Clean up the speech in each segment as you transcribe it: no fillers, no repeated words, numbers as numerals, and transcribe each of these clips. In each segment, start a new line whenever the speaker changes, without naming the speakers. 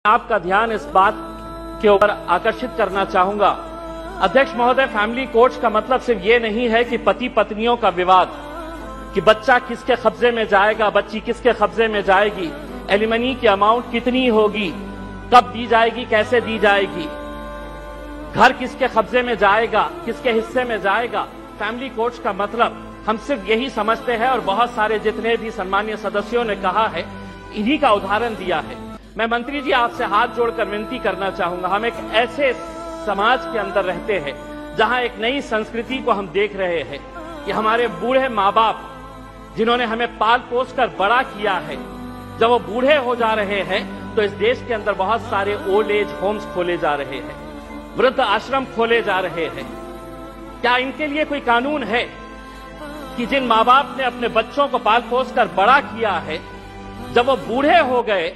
आपका ध्यान इस बात के ऊपर आकर्षित करना चाहूंगा। अध्यक्ष महोदय, फैमिली कोर्ट्स का मतलब सिर्फ ये नहीं है कि पति पत्नियों का विवाद, कि बच्चा किसके कब्जे में जाएगा, बच्ची किसके कब्जे में जाएगी, एलिमनी की अमाउंट कितनी होगी, कब दी जाएगी, कैसे दी जाएगी, घर किसके कब्जे में जाएगा, किसके हिस्से में जाएगा। फैमिली कोर्ट्स का मतलब हम सिर्फ यही समझते हैं और बहुत सारे जितने भी सम्मानीय सदस्यों ने कहा है, इन्हीं का उदाहरण दिया है। मैं मंत्री जी आपसे हाथ जोड़कर विनती करना चाहूंगा, हम एक ऐसे समाज के अंदर रहते हैं जहां एक नई संस्कृति को हम देख रहे हैं कि हमारे बूढ़े माँ बाप जिन्होंने हमें पाल पोस कर बड़ा किया है, जब वो बूढ़े हो जा रहे हैं तो इस देश के अंदर बहुत सारे ओल्ड एज होम्स खोले जा रहे हैं, वृद्ध आश्रम खोले जा रहे हैं। क्या इनके लिए कोई कानून है कि जिन माँ बाप ने अपने बच्चों को पाल पोस कर बड़ा किया है, जब वो बूढ़े हो गए,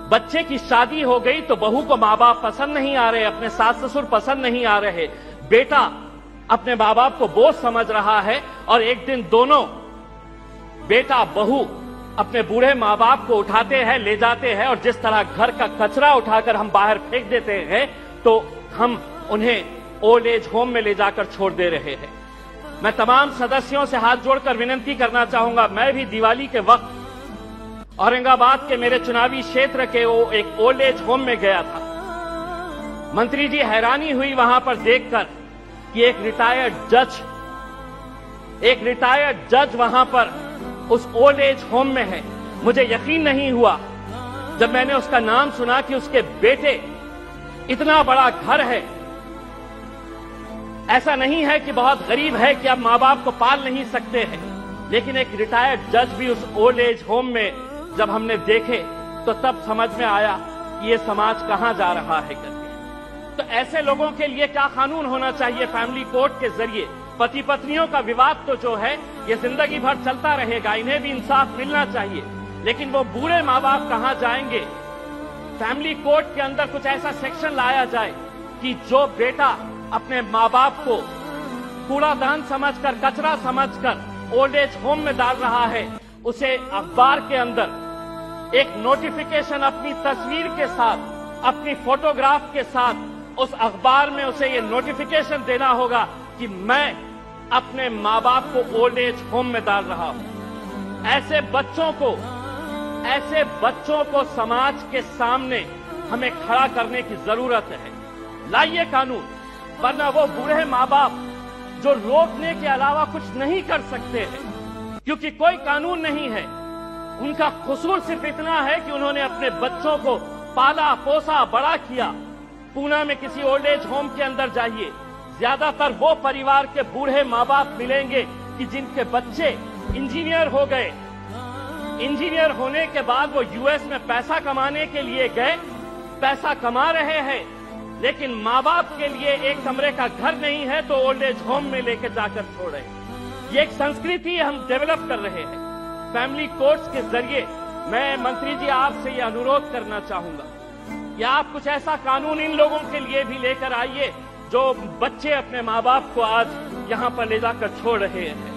बच्चे की शादी हो गई तो बहू को माँ बाप पसंद नहीं आ रहे, अपने सास ससुर पसंद नहीं आ रहे, बेटा अपने माँ बाप को बोझ समझ रहा है और एक दिन दोनों बेटा बहू अपने बूढ़े माँ बाप को उठाते हैं, ले जाते हैं और जिस तरह घर का कचरा उठाकर हम बाहर फेंक देते हैं तो हम उन्हें ओल्ड एज होम में ले जाकर छोड़ दे रहे हैं। मैं तमाम सदस्यों से हाथ जोड़कर विनती करना चाहूंगा, मैं भी दिवाली के वक्त औरंगाबाद के मेरे चुनावी क्षेत्र के वो एक ओल्ड एज होम में गया था। मंत्री जी, हैरानी हुई वहां पर देखकर कि एक रिटायर्ड जज वहां पर उस ओल्ड एज होम में है। मुझे यकीन नहीं हुआ जब मैंने उसका नाम सुना कि उसके बेटे, इतना बड़ा घर है, ऐसा नहीं है कि बहुत गरीब है कि अब माँ बाप को पाल नहीं सकते हैं, लेकिन एक रिटायर्ड जज भी उस ओल्ड एज होम में जब हमने देखे तो तब समझ में आया कि ये समाज कहां जा रहा है करके। तो ऐसे लोगों के लिए क्या कानून होना चाहिए फैमिली कोर्ट के जरिए? पति पत्नियों का विवाद तो जो है ये जिंदगी भर चलता रहेगा, इन्हें भी इंसाफ मिलना चाहिए, लेकिन वो बूढ़े माँ बाप कहां जाएंगे? फैमिली कोर्ट के अंदर कुछ ऐसा सेक्शन लाया जाए कि जो बेटा अपने माँ बाप को कूड़ादान समझकर, कचरा समझकर ओल्ड एज होम में डाल रहा है, उसे अखबार के अंदर एक नोटिफिकेशन अपनी तस्वीर के साथ, अपनी फोटोग्राफ के साथ उस अखबार में उसे ये नोटिफिकेशन देना होगा कि मैं अपने माँ बाप को ओल्ड एज होम में डाल रहा हूं। ऐसे बच्चों को समाज के सामने हमें खड़ा करने की जरूरत है। लाइए कानून, वरना वो बूढ़े माँ बाप जो रोकने के अलावा कुछ नहीं कर सकते हैं, क्योंकि कोई कानून नहीं है। उनका कसूर सिर्फ इतना है कि उन्होंने अपने बच्चों को पाला पोसा बड़ा किया। पूना में किसी ओल्ड एज होम के अंदर जाइए, ज्यादातर वो परिवार के बूढ़े माँ बाप मिलेंगे कि जिनके बच्चे इंजीनियर हो गए। इंजीनियर होने के बाद वो यूएस में पैसा कमाने के लिए गए, पैसा कमा रहे हैं, लेकिन माँ बाप के लिए एक कमरे का घर नहीं है तो ओल्ड एज होम में लेकर जाकर छोड़े। ये एक संस्कृति हम डेवलप कर रहे हैं। फैमिली कोर्ट्स के जरिए मैं मंत्री जी आपसे ये अनुरोध करना चाहूंगा कि आप कुछ ऐसा कानून इन लोगों के लिए भी लेकर आइए जो बच्चे अपने माँ बाप को आज यहां पर ले जाकर छोड़ रहे हैं।